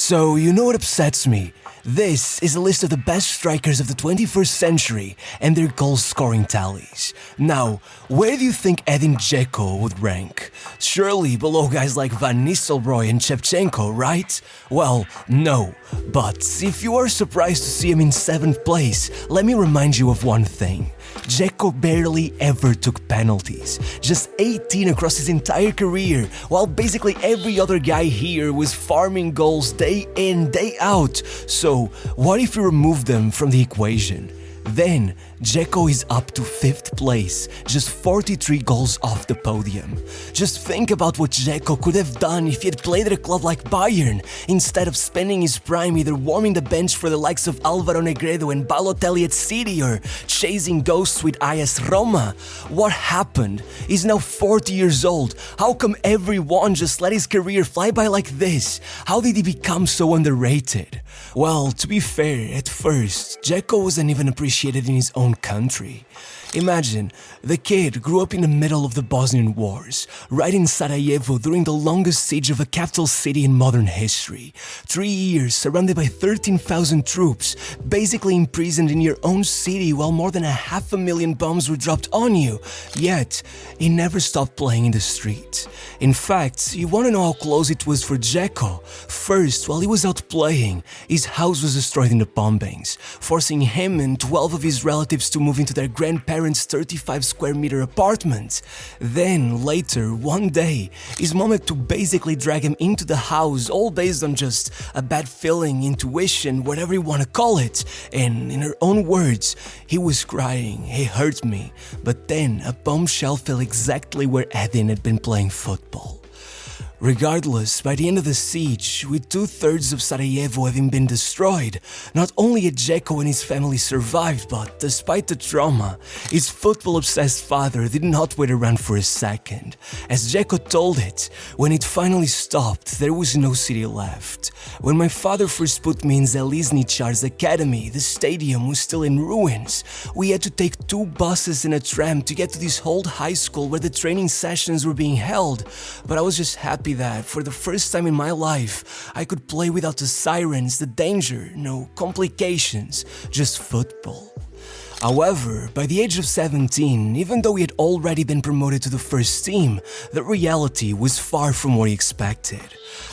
So, you know what upsets me? This is a list of the best strikers of the 21st century and their goal-scoring tallies. Now, where do you think Edin Dzeko would rank? Surely below guys like Van Nistelrooy and Shevchenko, right? Well, no. But if you are surprised to see him in 7th place, let me remind you of one thing. Dzeko barely ever took penalties, just 18 across his entire career, while basically every other guy here was farming goals day in, day out. So, what if we remove them from the equation? Then, Dzeko is up to 5th place, just 43 goals off the podium. Just think about what Dzeko could have done if he had played at a club like Bayern, instead of spending his prime either warming the bench for the likes of Alvaro Negredo and Balotelli at City or chasing ghosts with AS Roma. What happened? He's now 40 years old. How come everyone just let his career fly by like this? How did he become so underrated? Well, to be fair, at first, Dzeko wasn't even appreciated in his own country. Imagine, the kid grew up in the middle of the Bosnian Wars, right in Sarajevo during the longest siege of a capital city in modern history. 3 years surrounded by 13,000 troops, basically imprisoned in your own city while more than 500,000 bombs were dropped on you. Yet, he never stopped playing in the street. In fact, you want to know how close it was for Dzeko? First, while he was out playing, his house was destroyed in the bombings, forcing him and 12 of his relatives to move into their grandparents' 35 square meter apartment. Then, later, one day, his mom had to basically drag him into the house, all based on just a bad feeling, intuition, whatever you want to call it. And in her own words, he was crying, "He hurt me." But then, a bombshell fell exactly where Edin had been playing football. Regardless, by the end of the siege, with 2/3 of Sarajevo having been destroyed, not only had Dzeko and his family survived, but despite the trauma, his football-obsessed father did not wait around for a second. As Dzeko told it, when it finally stopped, there was no city left. When my father first put me in Železničar's academy, the stadium was still in ruins. We had to take 2 buses and a tram to get to this old high school where the training sessions were being held, but I was just happy that, for the first time in my life, I could play without the sirens, the danger, no complications, just football. However, by the age of 17, even though he had already been promoted to the first team, the reality was far from what he expected.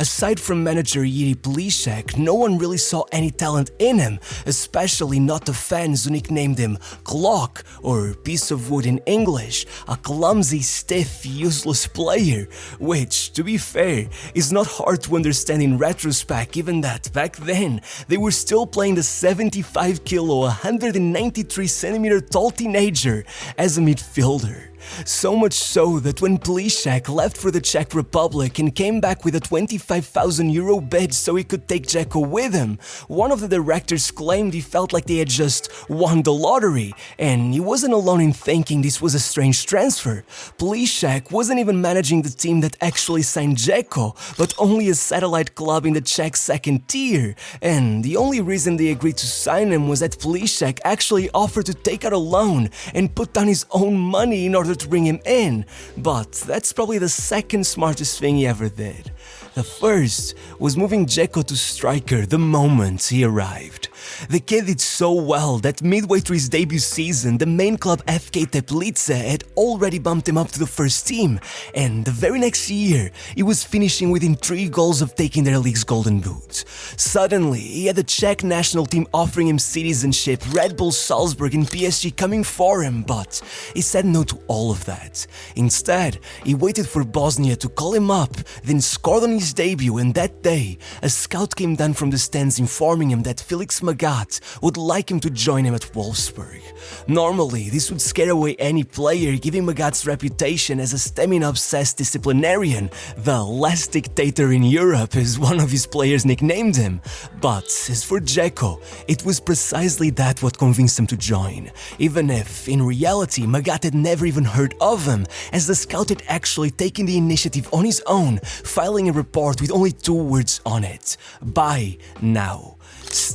Aside from manager Jiří Plíšek, no one really saw any talent in him, especially not the fans who nicknamed him Clock, or piece of wood in English, a clumsy, stiff, useless player, which, to be fair, is not hard to understand in retrospect, given that back then, they were still playing the 75-kilo, 193-centimeter tall teenager as a midfielder. So much so that when Plíšek left for the Czech Republic and came back with a €25,000 bid so he could take Dzeko with him, one of the directors claimed he felt like they had just won the lottery, and he wasn't alone in thinking this was a strange transfer. Plíšek wasn't even managing the team that actually signed Dzeko, but only a satellite club in the Czech second tier, and the only reason they agreed to sign him was that Plíšek actually offered to take out a loan and put down his own money in order to bring him in, but that's probably the second smartest thing he ever did. The first was moving Dzeko to striker the moment he arrived. The kid did so well that midway through his debut season, the main club FK Teplice had already bumped him up to the first team, and the very next year, he was finishing within 3 goals of taking their league's golden boot. Suddenly, he had the Czech national team offering him citizenship, Red Bull Salzburg and PSG coming for him, but he said no to all of that. Instead, he waited for Bosnia to call him up, then scored on his debut, and that day, a scout came down from the stands informing him that Felix Magath would like him to join him at Wolfsburg. Normally, this would scare away any player, given Magath's reputation as a stamina-obsessed disciplinarian. The last dictator in Europe, as one of his players nicknamed him. But as for Dzeko, it was precisely that what convinced him to join, even if, in reality, Magath had never even heard of him, as the scout had actually taken the initiative on his own, filing a report with only 2 words on it: "Buy now."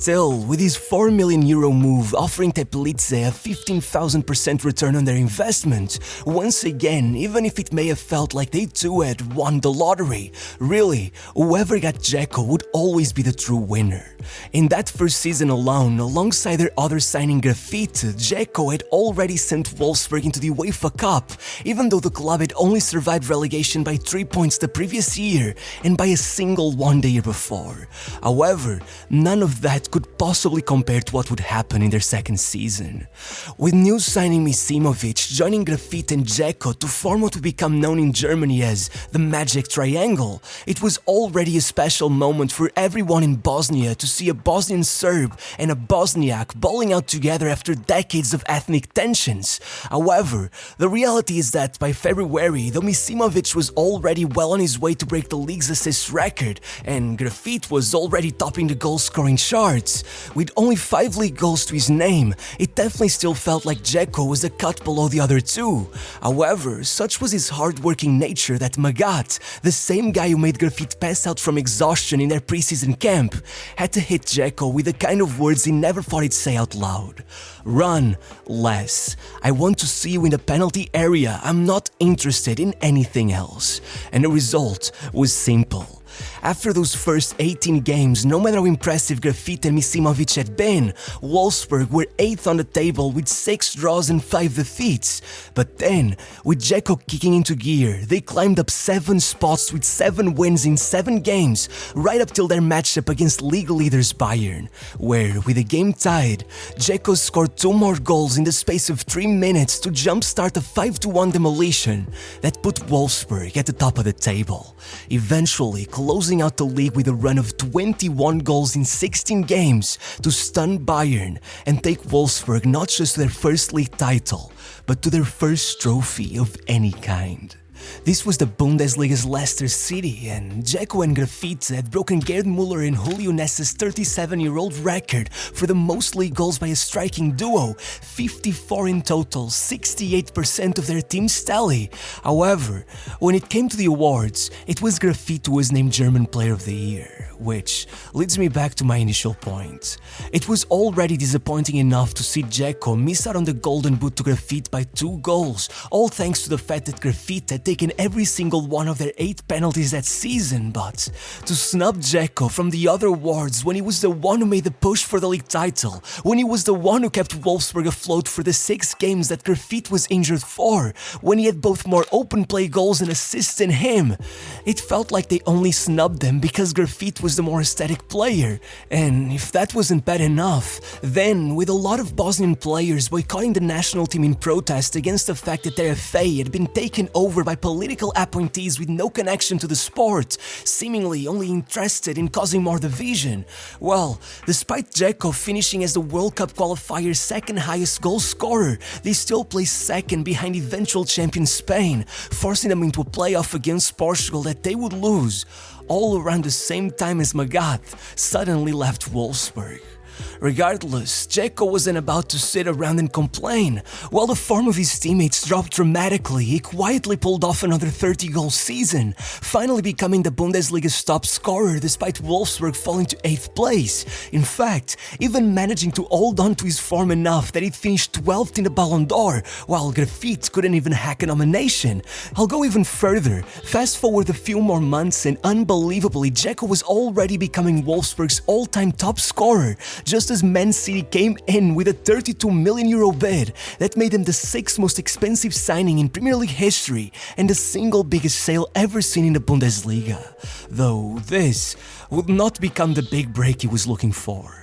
Still, with his €4 million move offering Teplice a 15,000% return on their investment, once again, even if it may have felt like they too had won the lottery, really, whoever got Dzeko would always be the true winner. In that first season alone, alongside their other signing Graffiti, Dzeko had already sent Wolfsburg into the UEFA Cup, even though the club had only survived relegation by 3 points the previous year and by a single one the year before. However, none of that could possibly compare to what would happen in their second season. With new signing Misimovic joining Graffiti and Dzeko to form what would become known in Germany as the Magic Triangle, it was already a special moment for everyone in Bosnia to see a Bosnian Serb and a Bosniak balling out together after decades of ethnic tensions. However, the reality is that by February, though Misimovic was already well on his way to break the league's assist record, and Graffiti was already topping the goal-scoring charts, with only 5 league goals to his name, it definitely still felt like Dzeko was a cut below the other two. However, such was his hard-working nature that Magat, the same guy who made Graffiti pass out from exhaustion in their preseason camp, had to hit Dzeko with the kind of words he never thought he'd say out loud. Run less. I want to see you in the penalty area. I'm not interested in anything else. And the result was simple. After those first 18 games, no matter how impressive Graffiti and Misimovic had been, Wolfsburg were 8th on the table with 6 draws and 5 defeats. But then, with Dzeko kicking into gear, they climbed up 7 spots with 7 wins in 7 games, right up till their matchup against league leaders Bayern, where, with the game tied, Dzeko scored 2 more goals in the space of 3 minutes to jumpstart a 5-1 demolition that put Wolfsburg at the top of the table, eventually closing out the league with a run of 21 goals in 16 games to stun Bayern and take Wolfsburg not just to their first league title, but to their first trophy of any kind. This was the Bundesliga's Leicester City, and Dzeko and Graffiti had broken Gerd Müller and Julio Ness's 37-year-old record for the most league goals by a striking duo, 54 in total, 68% of their team's tally. However, when it came to the awards, it was Graffiti who was named German Player of the Year, which leads me back to my initial point. It was already disappointing enough to see Dzeko miss out on the Golden Boot to Graffiti by 2 goals, all thanks to the fact that Graffiti had taken every single one of their 8 penalties that season, but to snub Dzeko from the other awards when he was the one who made the push for the league title, when he was the one who kept Wolfsburg afloat for the 6 games that Graffiti was injured for, when he had both more open play goals and assists than him, it felt like they only snubbed him because Graffiti was the more aesthetic player. And if that wasn't bad enough, then with a lot of Bosnian players boycotting the national team in protest against the fact that their FA had been taken over by political appointees with no connection to the sport, seemingly only interested in causing more division. Well, despite Dzeko finishing as the World Cup qualifier's second highest goal scorer, they still placed second behind eventual champion Spain, forcing them into a playoff against Portugal that they would lose, all around the same time as Magath suddenly left Wolfsburg. Regardless, Dzeko wasn't about to sit around and complain. While the form of his teammates dropped dramatically, he quietly pulled off another 30-goal season, finally becoming the Bundesliga's top scorer despite Wolfsburg falling to 8th place. In fact, even managing to hold on to his form enough that he finished 12th in the Ballon d'Or, while Graffiti couldn't even hack a nomination. I'll go even further. Fast forward a few more months and unbelievably, Dzeko was already becoming Wolfsburg's all-time top scorer, just as Man City came in with a €32 million bid that made him the 6th most expensive signing in Premier League history and the single biggest sale ever seen in the Bundesliga. Though this would not become the big break he was looking for.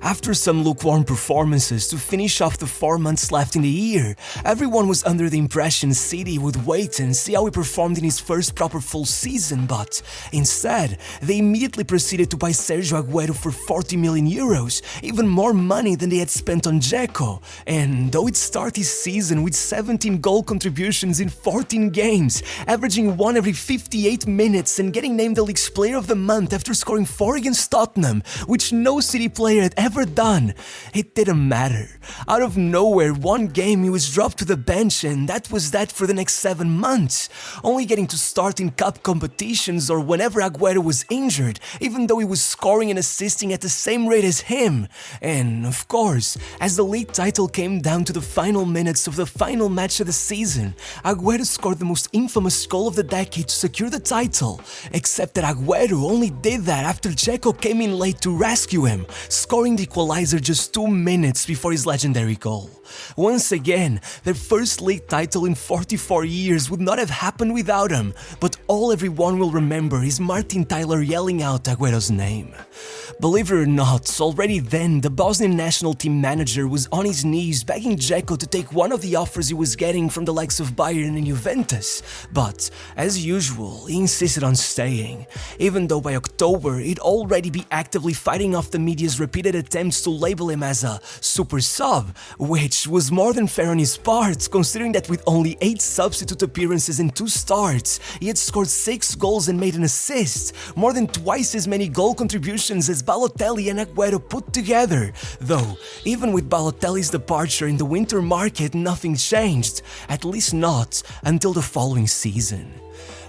After some lukewarm performances to finish off the 4 months left in the year, everyone was under the impression City would wait and see how he performed in his first proper full season, but instead, they immediately proceeded to buy Sergio Aguero for €40 million, even more money than they had spent on Dzeko. And though he'd start his season with 17 goal contributions in 14 games, averaging 1 every 58 minutes and getting named the league's player of the month after scoring scoring 4 against Tottenham, which no City player had ever done. It didn't matter. Out of nowhere, one game he was dropped to the bench, and that was that for the next 7 months, only getting to start in cup competitions or whenever Agüero was injured, even though he was scoring and assisting at the same rate as him. And, of course, as the league title came down to the final minutes of the final match of the season, Agüero scored the most infamous goal of the decade to secure the title, except that Agüero only did that after Dzeko came in late to rescue him, scoring the equalizer just 2 minutes before his legendary goal. Once again, their first league title in 44 years would not have happened without him, but all everyone will remember is Martin Tyler yelling out Agüero's name. Believe it or not, already then, the Bosnian national team manager was on his knees begging Dzeko to take one of the offers he was getting from the likes of Bayern and Juventus, but, as usual, he insisted on staying, even though by October he'd already be actively fighting off the media's repeated attempts to label him as a super sub, which was more than fair on his part, considering that with only 8 substitute appearances and 2 starts, he had scored 6 goals and made an assist, more than twice as many goal contributions as Balotelli and Agüero put together. Though, even with Balotelli's departure in the winter market, nothing changed, at least not until the following season.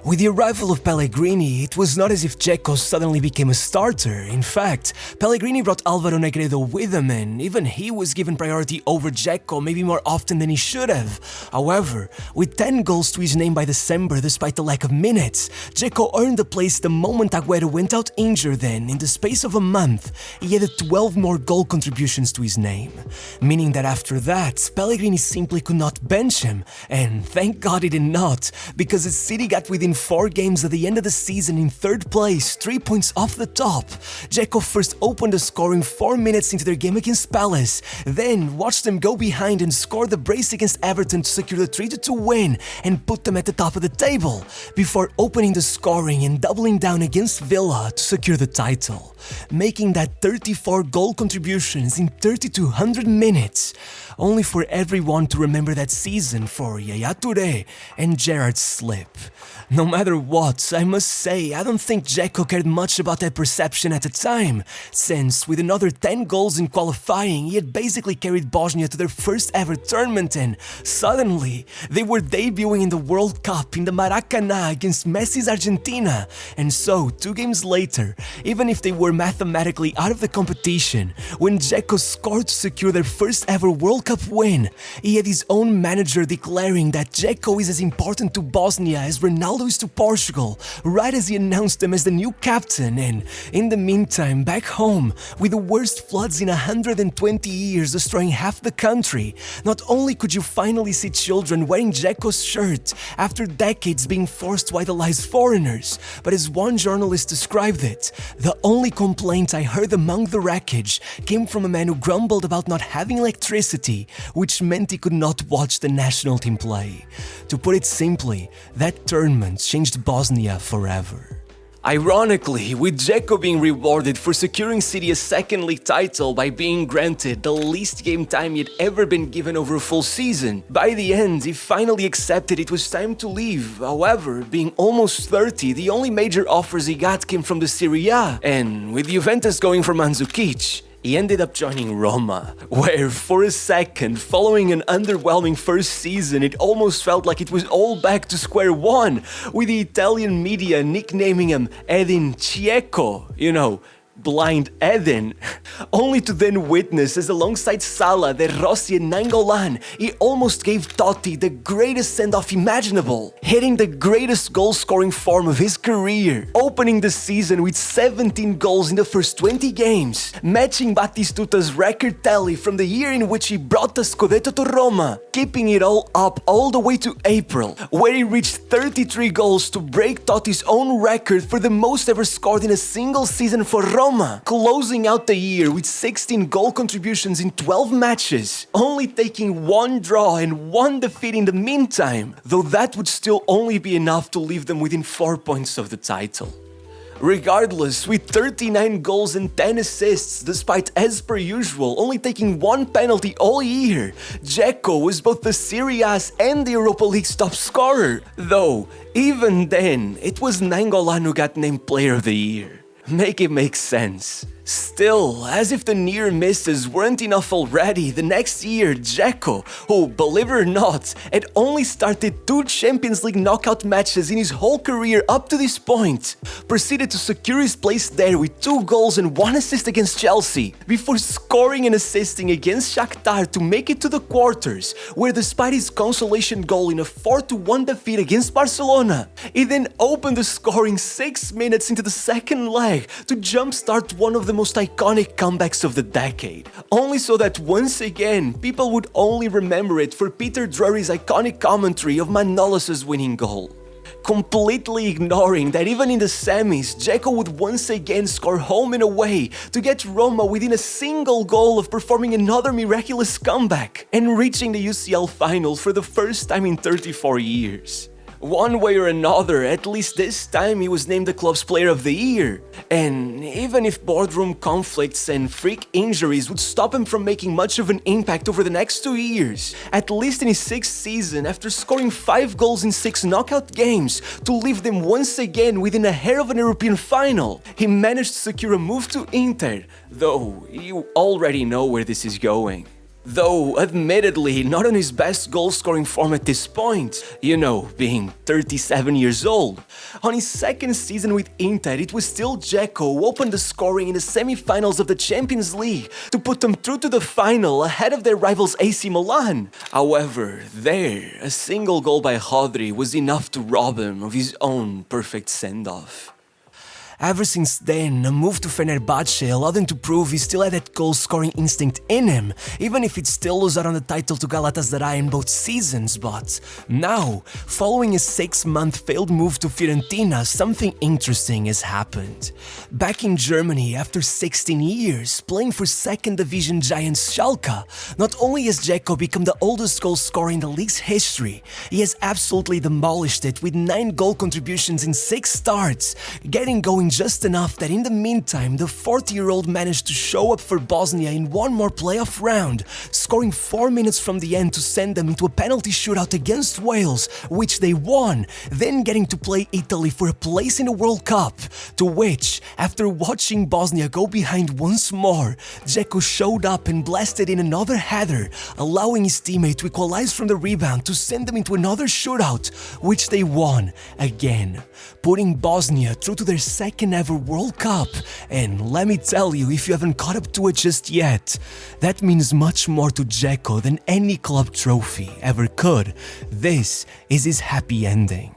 With the arrival of Pellegrini, it was not as if Dzeko suddenly became a starter. In fact, Pellegrini brought Álvaro Negredo with him, and even he was given priority over Dzeko maybe more often than he should have. However, with 10 goals to his name by December despite the lack of minutes, Dzeko earned the place the moment Agüero went out injured. Then, in the space of a month, he added 12 more goal contributions to his name. Meaning that after that, Pellegrini simply could not bench him, and thank God he did not, because the City got within 4 games at the end of the season in 3rd place, 3 points off the top. Dzeko first opened the scoring 4 minutes into their game against Palace, then watched them go behind and score the brace against Everton to secure the 3-2 win and put them at the top of the table, before opening the scoring and doubling down against Villa to secure the title, making that 34 goal contributions in 3,200 minutes, only for everyone to remember that season for Yaya Touré and Gerrard's slip. No matter what, I must say, I don't think Dzeko cared much about that perception at the time, since with another 10 goals in qualifying, he had basically carried Bosnia to their first ever tournament, and suddenly, they were debuting in the World Cup in the Maracanã against Messi's Argentina, and so, 2 games later, even if they were mathematically out of the competition, when Dzeko scored to secure their first ever World Cup win, he had his own manager declaring that Dzeko is as important to Bosnia as Ronaldo is to Portugal, right as he announced him as the new captain. And in the meantime, back home, with the worst floods in 120 years destroying half the country, not only could you finally see children wearing Dzeko's shirt after decades being forced to idolize foreigners, but as one journalist described it, the only complaint I heard among the wreckage came from a man who grumbled about not having electricity, which meant he could not watch the national team play. To put it simply, that tournament changed Bosnia forever. Ironically, with Dzeko being rewarded for securing City a second league title by being granted the least game time he had ever been given over a full season, by the end he finally accepted it was time to leave. However, being almost 30, the only major offers he got came from the Serie A, and with Juventus going for Mandzukic, he ended up joining Roma, where for a second, following an underwhelming first season, it almost felt like it was all back to square one, with the Italian media nicknaming him Edin Dzeko, Blind Edin, only to then witness as alongside Salah, De Rossi and Nainggolan, he almost gave Totti the greatest send-off imaginable, hitting the greatest goal-scoring form of his career, opening the season with 17 goals in the first 20 games, matching Batistuta's record tally from the year in which he brought the Scudetto to Roma, keeping it all up all the way to April, where he reached 33 goals to break Totti's own record for the most ever scored in a single season for Roma, closing out the year with 16 goal contributions in 12 matches, only taking 1 draw and 1 defeat in the meantime, though that would still only be enough to leave them within 4 points of the title. Regardless, with 39 goals and 10 assists, despite, as per usual, only taking 1 penalty all year, Dzeko was both the Serie A's and the Europa League's top scorer, though, even then, it was Nainggolan who got named Player of the Year. Make it make sense. Still, as if the near misses weren't enough already, the next year, Dzeko, who, believe it or not, had only started 2 Champions League knockout matches in his whole career up to this point, proceeded to secure his place there with 2 goals and 1 assist against Chelsea, before scoring and assisting against Shakhtar to make it to the quarters, where despite his consolation goal in a 4-1 defeat against Barcelona, he then opened the scoring 6 minutes into the second leg to jumpstart one of the most iconic comebacks of the decade, only so that once again people would only remember it for Peter Drury's iconic commentary of Manolas' winning goal, completely ignoring that even in the semis, Dzeko would once again score home and away to get Roma within a single goal of performing another miraculous comeback and reaching the UCL final for the first time in 34 years. One way or another, at least this time he was named the club's player of the year. And even if boardroom conflicts and freak injuries would stop him from making much of an impact over the next 2 years, at least in his 6th season, after scoring 5 goals in 6 knockout games to leave them once again within a hair of an European final, he managed to secure a move to Inter, though you already know where this is going. Though, admittedly, not on his best goal-scoring form at this point, being 37 years old. On his 2nd season with Inter, it was still Dzeko who opened the scoring in the semi-finals of the Champions League to put them through to the final ahead of their rivals AC Milan. However, there, a single goal by Rodri was enough to rob him of his own perfect send-off. Ever since then, a move to Fenerbahce allowed him to prove he still had that goal-scoring instinct in him, even if he'd still lose out on the title to Galatasaray in both seasons. But now, following a 6-month failed move to Fiorentina, something interesting has happened. Back in Germany, after 16 years, playing for 2nd Division giants Schalke, not only has Dzeko become the oldest goal-scorer in the league's history, he has absolutely demolished it with 9 goal contributions in 6 starts, getting going just enough that in the meantime the 40-year-old managed to show up for Bosnia in one more playoff round, scoring 4 minutes from the end to send them into a penalty shootout against Wales, which they won, then getting to play Italy for a place in the World Cup, to which, after watching Bosnia go behind once more, Dzeko showed up and blasted in another header, allowing his teammate to equalize from the rebound to send them into another shootout, which they won again, putting Bosnia through to their 2nd ever World Cup. And let me tell you, if you haven't caught up to it just yet, that means much more to Dzeko than any club trophy ever could. This is his happy ending.